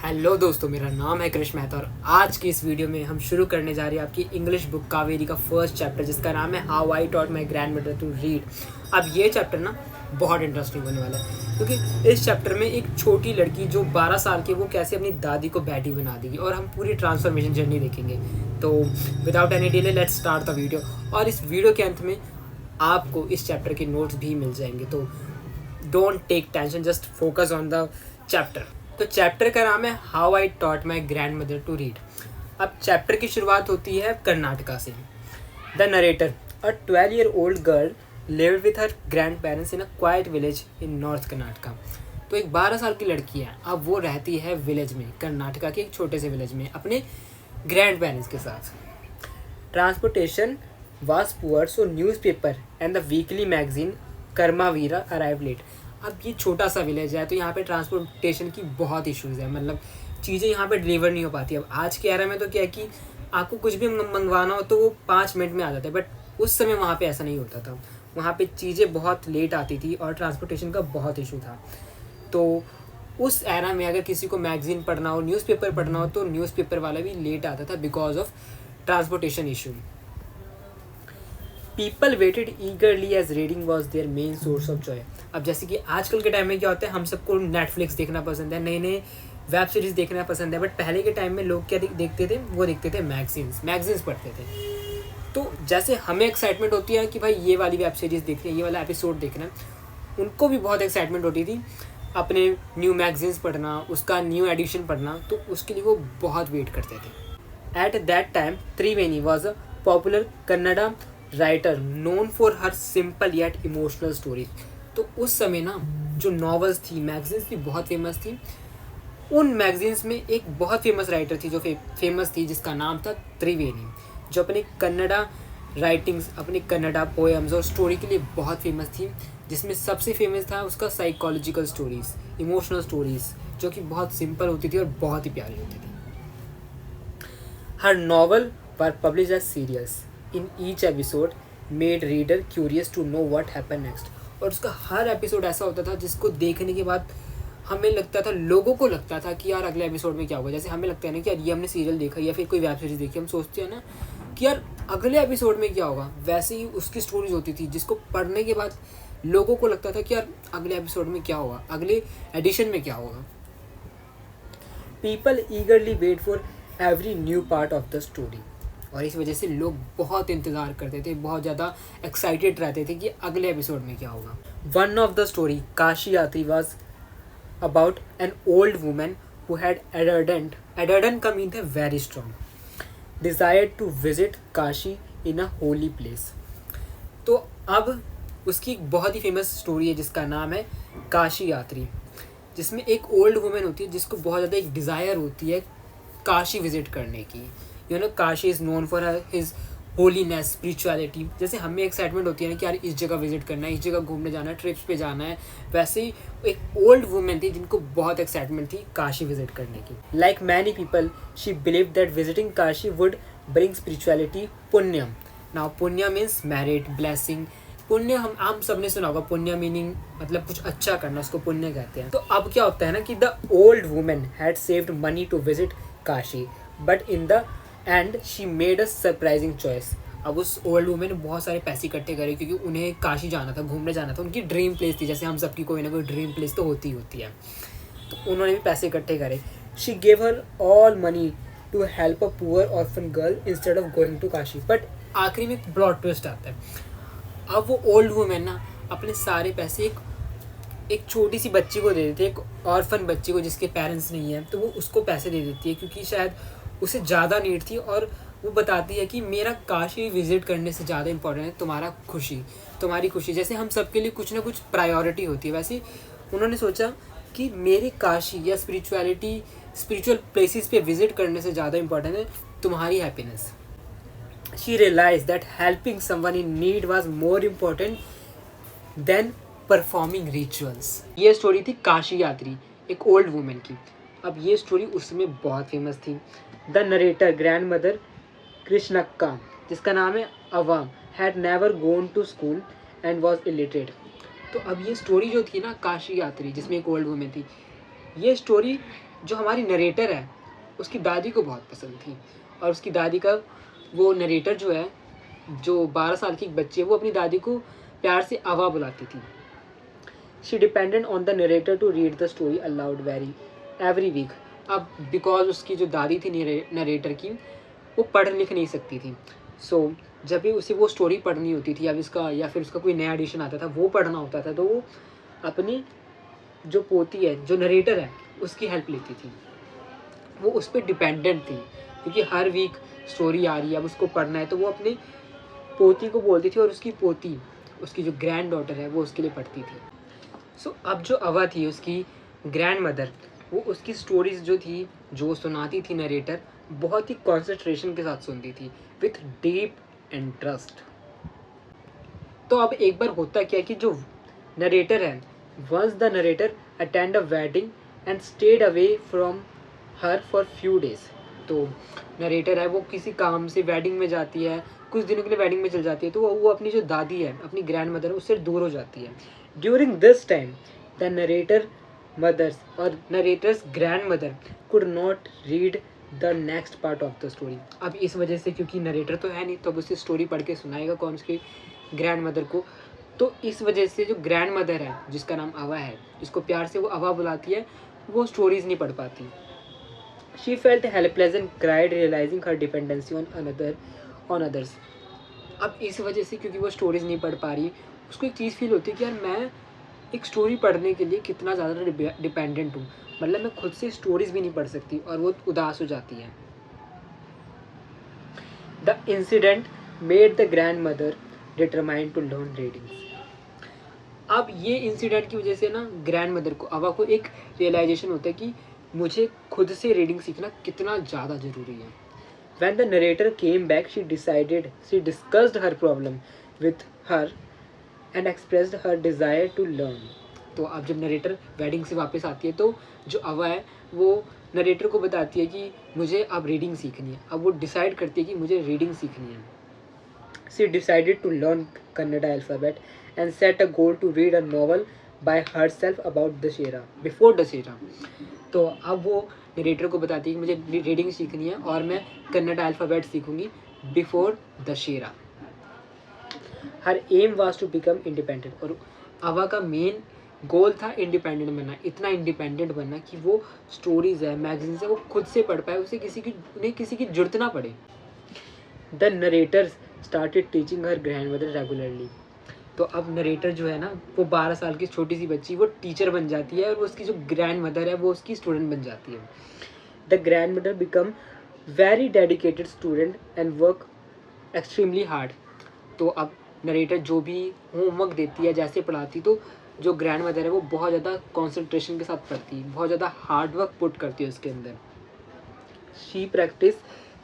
Hello दोस्तों, मेरा नाम है कृष्ण मेहता और आज की इस वीडियो में हम शुरू करने जा रहे हैं आपकी इंग्लिश बुक कावेरी का फर्स्ट चैप्टर, जिसका नाम है how I taught my grandmother to read. अब ये चैप्टर ना बहुत इंटरेस्टिंग होने वाला है, क्योंकि इस चैप्टर में एक छोटी लड़की जो 12 साल की, वो कैसे अपनी दादी को बैटी बना देगी और हम पूरी ट्रांसफॉर्मेशन जर्नी देखेंगे। तो without any delay let's start the video. और इस वीडियो के अंत में आपको इस चैप्टर के नोट्स भी मिल जाएंगे, तो don't take tension, just focus on the chapter. तो चैप्टर का नाम है how I taught my grandmother to read. अब चैप्टर की शुरुआत होती है कर्नाटका से। The narrator, a 12-year-old girl lived with her grandparents in a quiet village in north Karnataka. तो एक 12 साल की लड़की है, अब वो रहती है विलेज में, कर्नाटका के एक छोटे से विलेज में अपने ग्रैंड पेरेंट्स के साथ। Transportation was poor, so news paper and the weekly magazine Karmaveera arrive late. अब ये छोटा सा विलेज है, तो यहाँ पे ट्रांसपोर्टेशन की बहुत इश्यूज़ है, मतलब चीज़ें यहाँ पे डिलीवर नहीं हो पाती। अब आज के एरा में तो क्या है कि आपको कुछ भी मंगवाना हो तो वो 5 मिनट में आ जाता है, बट उस समय वहाँ पे ऐसा नहीं होता था। वहाँ पे चीज़ें बहुत लेट आती थी और ट्रांसपोर्टेशन का बहुत इशू था। तो उस एरा में अगर किसी को मैगजीन पढ़ना हो, न्यूज़पेपर पढ़ना हो, तो न्यूज़पेपर वाला भी लेट आता था because of transportation issue. People waited eagerly as reading was their main source of joy. अब जैसे कि आजकल के टाइम में क्या होता है, हम सबको नेटफ्लिक्स देखना पसंद है, नए नए वेब सीरीज़ देखना पसंद है, बट पहले के टाइम में लोग क्या देखते थे, वो देखते थे मैगजीन्स पढ़ते थे। तो जैसे हमें एक्साइटमेंट होती है कि भाई ये वाली वेब सीरीज़ देखनी है, ये वाला एपिसोड देखना है, उनको भी बहुत एक्साइटमेंट होती थी अपने न्यू मैगजीन्स पढ़ना, उसका न्यू एडिशन पढ़ना, तो उसके लिए वो बहुत वेट करते थे। At that time Triveni was a popular Kannada writer known for her simple yet emotional stories. तो उस समय ना जो नॉवेल्स थी, मैगजीन्स भी बहुत फेमस थी। उन मैगजीन्स में एक बहुत फेमस राइटर थी जो फेमस थी, जिसका नाम था त्रिवेणी, जो अपने कन्नड़ा राइटिंग्स, अपने कन्नड़ा पोएम्स और स्टोरी के लिए बहुत फेमस थी, जिसमें सबसे फेमस था उसका साइकोलॉजिकल स्टोरीज, इमोशनल स्टोरीज, जो कि बहुत सिंपल होती थी और बहुत ही प्यारी होती थी। हर novel were publish as serials in each episode made reader curious to know what happen next. और उसका हर एपिसोड ऐसा होता था जिसको देखने के बाद हमें लगता था, लोगों को लगता था कि यार अगले एपिसोड में क्या होगा। जैसे हमें लगता है ना कि यार ये हमने सीरियल देखा या फिर कोई वेब सीरीज़ देखी, हम सोचते हैं ना कि यार अगले एपिसोड में क्या होगा, वैसे ही उसकी स्टोरीज होती थी जिसको पढ़ने के बाद लोगों को लगता था कि यार अगले एपिसोड में क्या होगा, अगले एडिशन में क्या होगा। People eagerly wait for every new part of the story. और इस वजह से लोग बहुत इंतज़ार करते थे, बहुत ज़्यादा एक्साइटेड रहते थे कि अगले एपिसोड में क्या होगा। One of the story Kashi Yatri was about an old women who had ardent का मीन है very strong, desired to visit Kashi in a holy place. तो अब उसकी एक बहुत ही फेमस स्टोरी है जिसका नाम है काशी यात्री, जिसमें एक ओल्ड वुमेन होती है जिसको बहुत ज़्यादा एक डिज़ायर होती है काशी विजिट करने की। You know, Kashi is known for his holiness, spirituality. जैसे हमें एक्साइटमेंट होती है ना कि यार इस जगह विजिट करना है, इस जगह घूमने जाना है, ट्रिप्स पे जाना है, वैसे ही एक ओल्ड वुमेन थी जिनको बहुत एक्साइटमेंट थी काशी विजिट करने की। Like many people she believe that visiting Kashi would bring spirituality punyam. Now punya means merit, blessing. पुण्य हम सब ने सुना होगा, पुण्य मीनिंग मतलब कुछ अच्छा करना, उसको पुण्य कहते हैं। तो अब क्या होता है ना कि the old women had saved money to visit Kashi, but in the end she made a surprising choice. अब उस ओल्ड वुमेन ने बहुत सारे पैसे इकट्ठे करे क्योंकि उन्हें काशी जाना था, घूमने जाना था, उनकी ड्रीम प्लेस थी। जैसे हम सबकी कोई ना कोई ड्रीम प्लेस तो होती है, तो उन्होंने भी पैसे इकट्ठे करे। She gave her all money to help a poor orphan girl instead of going to Kashi. But आखिरी में एक प्लॉट ट्विस्ट आता है। अब वो ओल्ड वुमेन ना अपने सारे पैसे एक छोटी सी बच्ची को दे देती है, एक ऑर्फन बच्ची को जिसके पेरेंट्स नहीं है, तो वो उसको पैसे दे देती है क्योंकि शायद उसे ज़्यादा नीड थी। और वो बताती है कि मेरा काशी विज़िट करने से ज़्यादा इंपॉर्टेंट है तुम्हारी खुशी। जैसे हम सबके लिए कुछ ना कुछ प्रायोरिटी होती है, वैसे उन्होंने सोचा कि मेरे काशी या स्पिरिचुअल प्लेसेस पे विज़िट करने से ज़्यादा इंपॉर्टेंट है तुम्हारी happiness. She realise that helping someone in need was more important than performing rituals. ये स्टोरी थी काशी यात्री, एक ओल्ड वुमेन की। अब ये स्टोरी उस समय बहुत फेमस थी। The narrator grandmother Krishnakka, जिसका नाम है अवाम, had never gone to school and was illiterate. तो अब ये स्टोरी जो थी ना काशी यात्री, जिसमें एक ओल्ड वुमेन थी, ये स्टोरी जो हमारी नरेटर है उसकी दादी को बहुत पसंद थी, और उसकी दादी का वो नरेटर जो है, जो 12 साल की एक बच्ची है, वो अपनी दादी को प्यार से अवा बुलाती थी। She depended on the narrator to read the story aloud every week. अब बिकॉज उसकी जो दादी थी नरेटर की, वो पढ़ लिख नहीं सकती थी, सो जब भी उसे वो स्टोरी पढ़नी होती थी या फिर उसका कोई नया एडिशन आता था, वो पढ़ना होता था, तो वो अपनी जो पोती है, जो नरेटर है, उसकी हेल्प लेती थी। वो उस पर डिपेंडेंट थी, क्योंकि हर वीक स्टोरी आ रही है, अब उसको पढ़ना है, तो वो अपनी पोती को बोलती थी, और उसकी पोती, उसकी जो ग्रैंड डॉटर है, वो उसके लिए पढ़ती थी। सो अब जो अवा थी, उसकी ग्रैंड मदर, वो उसकी स्टोरीज जो थी, जो सुनाती थी नरेटर, बहुत ही कॉन्सेंट्रेशन के साथ सुनती थी, विथ डीप इंटरेस्ट। तो अब एक बार होता क्या कि जो नरेटर है, once the narrator attend a wedding and stayed away from her for few days. तो नरेटर है, वो किसी काम से वेडिंग में जाती है, कुछ दिनों के लिए वेडिंग में चल जाती है, तो वो अपनी जो दादी है, अपनी ग्रैंड मदर है, उससे दूर हो जाती है। During this time the narrator mothers और narrators grand mother could not read the next part of the story. अब इस वजह से, क्योंकि नरेटर तो है नहीं, तो अब उसे स्टोरी पढ़ के सुनाएगा कौन, उसकी ग्रैंड मदर को। तो इस वजह से जो ग्रैंड मदर है, जिसका नाम अवा है, जिसको प्यार से वो अवा बुलाती है, वो स्टोरीज नहीं पढ़ पाती। She felt helpless and cried realising her dependency on others. अब इस वजह से, क्योंकि वो स्टोरीज नहीं पढ़ पा रही, उसको एक चीज़ फील होती है कि यार मैं एक स्टोरी पढ़ने के लिए कितना ज़्यादा डिपेंडेंट हूँ, मतलब मैं खुद से स्टोरीज भी नहीं पढ़ सकती, और वो उदास हो जाती है। The incident made the grandmother determined to learn reading. अब ये इंसिडेंट की वजह से ना, ग्रैंड मदर को, अवा को एक रियलाइजेशन होता है कि मुझे खुद से रीडिंग सीखना कितना ज़्यादा ज़रूरी है। When the narrator came back, she discussed her problem with her and expressed her desire to learn. तो अब जब नरेटर वेडिंग से वापस आती है, तो जो अवा है, वो नरेटर को बताती है कि मुझे अब रीडिंग सीखनी है। अब वो डिसाइड करती है कि मुझे रीडिंग सीखनी है। She decided to learn Kannada alphabet and set a goal to read a novel by herself about Dashera before Dashera. तो अब वो नरेटर को बताती है कि मुझे रीडिंग सीखनी है, और मैं कन्नड़ा अल्फ़ाबेट सीखूंगी before Dussehra. Her aim was to become independent, और अवा का मेन गोल था इंडिपेंडेंट बनना, इतना इंडिपेंडेंट बनना कि वो स्टोरीज है, मैगजीन्स है, वो खुद से पढ़ पाए, उन्हें किसी की जरूरत ना पड़े। The narrator's started teaching her grand mother regularly. तो अब नरेटर जो है ना, वो 12 साल की छोटी सी बच्ची, वो टीचर बन जाती है, और उसकी जो ग्रैंड मदर है, वो उसकी स्टूडेंट बन जाती है। The grand mother become very dedicated student and work extremely hard. तो अब नरेटर जो भी होमवर्क देती है, जैसे पढ़ाती, तो जो ग्रैंड मदर है, वो बहुत ज़्यादा कॉन्सेंट्रेशन के साथ पढ़ती है, बहुत ज़्यादा हार्ड वर्क पुट करती है उसके अंदर। She practice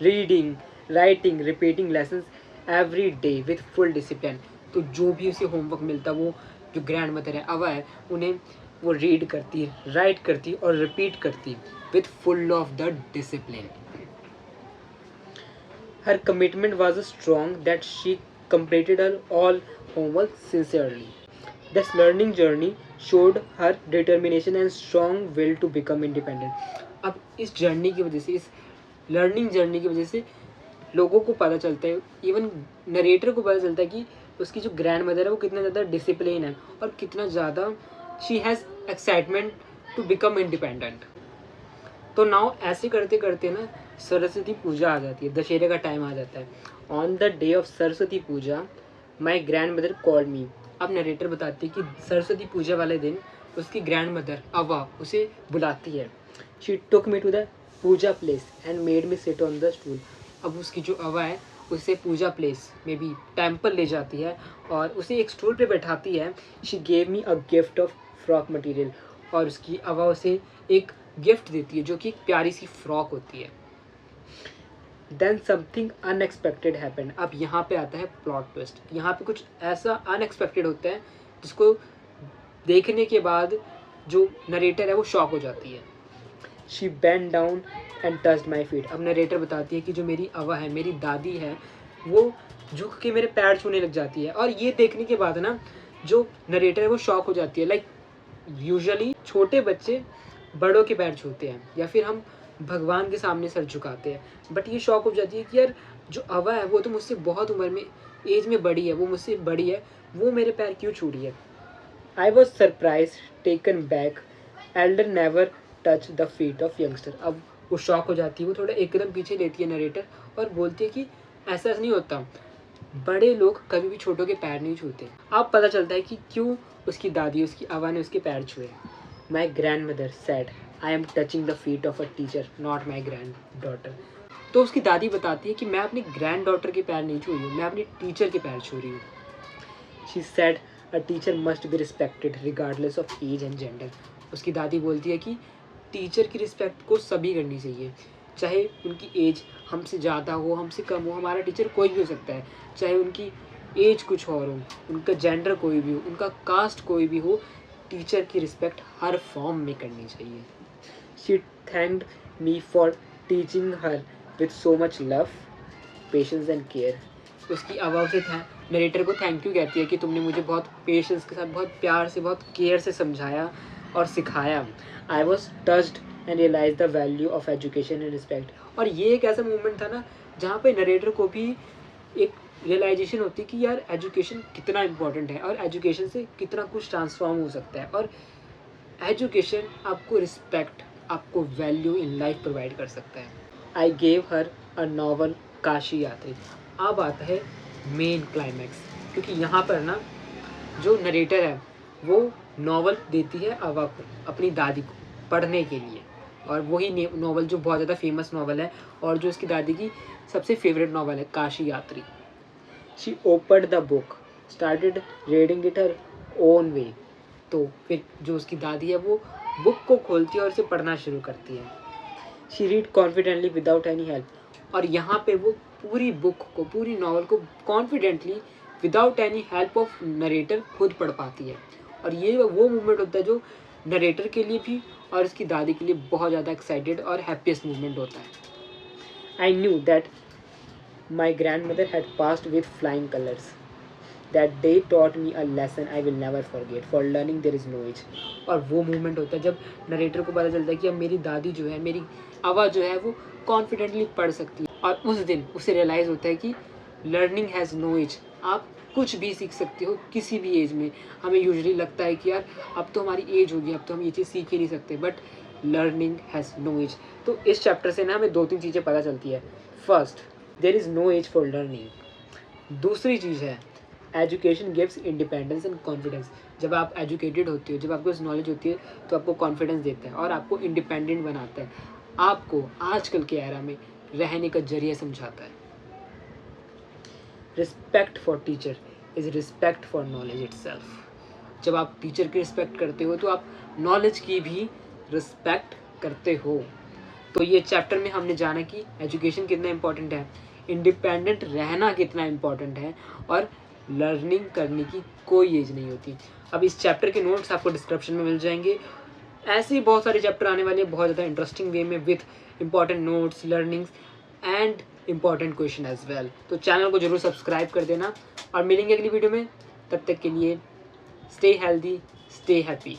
reading, writing, repeating lessons every day with full discipline. तो जो भी उसे होमवर्क मिलता, वो जो ग्रैंड मदर है, अवा है, उन्हें वो रीड करती, राइट करती और रिपीट करती with full of the discipline. Her commitment was strong that she completed her all homework sincerely. This learning journey showed her determination and strong will to become independent. अब इस journey की वजह से, इस learning journey की वजह से लोगों को पता चलता है, इवन नरेटर को पता चलता है कि उसकी जो ग्रैंड मदर है, वो कितना ज़्यादा डिसिप्लिन है, और कितना ज़्यादा she has excitement to become independent. तो नाउ ऐसे करते करते ना, सरस्वती पूजा आ जाती है, दशहरे का टाइम आ जाता है। On the day of Saraswati puja my grandmother called me. अब नरेटर बताती है कि सरस्वती पूजा वाले दिन उसकी ग्रैंड मदर अवा उसे बुलाती है। She took me to the puja place and made me sit on the stool. अब उसकी जो अवा है, उसे पूजा प्लेस में भी टेम्पल ले जाती है, और उसे एक स्टूल पे बैठाती है। She gave me a gift of frock material, और उसकी अवा उसे एक गिफ्ट देती है, जो कि एक प्यारी सी फ्रॉक होती है। Then something unexpected happened. अब यहाँ पे आता है प्लॉट ट्विस्ट। यहाँ पे कुछ ऐसा अनएक्सपेक्टेड होता है जिसको देखने के बाद जो नरेटर है, वो शॉक हो जाती है। She bend down and touched my feet. अब नरेटर बताती है कि जो मेरी अवा है, मेरी दादी है, वो झुक के मेरे पैर छूने लग जाती है। और ये देखने के बाद ना, जो नरेटर है, वो शॉक हो जाती है। लाइक यूजुअली छोटे बच्चे बड़ों के पैर छूते हैं या फिर हम भगवान के सामने सर झुकाते हैं, बट ये शौक हो जाती है कि यार जो अवा है वो तो मुझसे बहुत उम्र में एज में बड़ी है, वो मुझसे बड़ी है, वो मेरे पैर क्यों छू रही है। I was surprise, taken back, Elder never touch the feet of youngster. अब वो शॉक हो जाती है, वो थोड़ा एकदम पीछे लेती है नरेटर और बोलती है कि ऐसा नहीं होता, बड़े लोग कभी भी छोटों के पैर नहीं छूते। अब पता चलता है कि क्यों उसकी दादी, उसकी अवा ने उसके पैर छुए। My grand mother sad, I am touching the feet of a teacher not my grand daughter. तो उसकी दादी बताती है कि मैं अपनी ग्रैंड डॉटर के पैर नहीं छू रही हूँ, मैं अपनी टीचर के पैर छू रही हूँ। She said a teacher must be respected regardless of age and gender. उसकी दादी बोलती है कि टीचर की रिस्पेक्ट को सभी करनी चाहिए, चाहे उनकी एज हमसे ज़्यादा हो, हमसे कम हो, हमारा टीचर कोई भी हो सकता है, चाहे उनकी एज कुछ और हो, उनका जेंडर कोई भी हो, उनका कास्ट कोई भी हो, टीचर की रिस्पेक्ट हर फॉर्म में करनी चाहिए। She thanked me for teaching her with so much love, patience and care. उसकी आवाज़ से नरेटर को थैंक यू कहती है कि तुमने मुझे बहुत पेशेंस के साथ, बहुत प्यार से, बहुत केयर से समझाया और सिखाया। I was touched and realise the value of education and respect. और ये एक ऐसा मूवमेंट था ना जहाँ पे नरेटर को भी एक रियलाइजेशन होती है कि यार एजुकेशन कितना इम्पोर्टेंट है और एजुकेशन से कितना कुछ ट्रांसफॉर्म हो सकता है, और एजुकेशन आपको रिस्पेक्ट, आपको वैल्यू इन लाइफ प्रोवाइड कर सकता है। I gave her a novel Kashi यात्री। अब आता है मेन क्लाइमैक्स, क्योंकि यहाँ पर ना जो नरेटर है वो नॉवल देती है अवा को, अपनी दादी को पढ़ने के लिए, और वही नॉवल जो बहुत ज़्यादा फेमस नॉवल है और जो उसकी दादी की सबसे फेवरेट नॉवल है, काशी यात्री। She opened the book, started reading it her own way. तो फिर जो उसकी दादी है वो बुक को खोलती है और उसे पढ़ना शुरू करती है। She read confidently without any help, और यहाँ पे वो पूरी बुक को, पूरी नॉवल को confidently without any help of narrator खुद पढ़ पाती है। और ये वो मूवमेंट होता है जो नरेटर के लिए भी और उसकी दादी के लिए बहुत ज़्यादा एक्साइटेड और हैप्पीएस्ट मूवमेंट होता है। I knew that my grand mother had passed with flying colours, that they taught me a lesson I will never forget, for learning there is no age। और वो मूवमेंट होता है जब narrator को पता चलता है कि अब मेरी दादी जो है, मेरी आवाज़ जो है वो कॉन्फिडेंटली पढ़ सकती है, और उस दिन उसे रियलाइज़ होता है कि लर्निंग हैज़ नो एज, आप कुछ भी सीख सकते हो किसी भी एज में। हमें यूजुअली लगता है कि यार अब तो हमारी एज होगी, अब तो हम ये चीज़ सीख ही नहीं सकते, but learning has no age. तो इस चैप्टर से ना हमें 2-3 चीज़ें पता चलती है। First, there is no age for learning. दूसरी चीज़ है, education gives independence and confidence. जब आप एजुकेटेड होती हो, जब आपको इस नॉलेज होती है तो आपको कॉन्फिडेंस देता है और आपको इंडिपेंडेंट बनाता है, आपको आजकल के एरा में रहने का जरिया समझाता है। Respect for teacher is respect for knowledge itself. जब आप टीचर की रिस्पेक्ट करते हो तो आप नॉलेज की भी रिस्पेक्ट करते हो। तो ये चैप्टर में हमने जाना कि एजुकेशन कितना इम्पोर्टेंट है, इंडिपेंडेंट रहना कितना इम्पोर्टेंट है, और लर्निंग करने की कोई एज नहीं होती। अब इस चैप्टर के नोट्स आपको डिस्क्रिप्शन में मिल जाएंगे। ऐसे ही बहुत सारे चैप्टर आने वाले हैं बहुत ज़्यादा इंटरेस्टिंग वे में, with important notes, learnings and important question as well. तो चैनल को जरूर सब्सक्राइब कर देना और मिलेंगे अगली वीडियो में। तब तक के लिए स्टे हेल्दी, स्टे हैप्पी।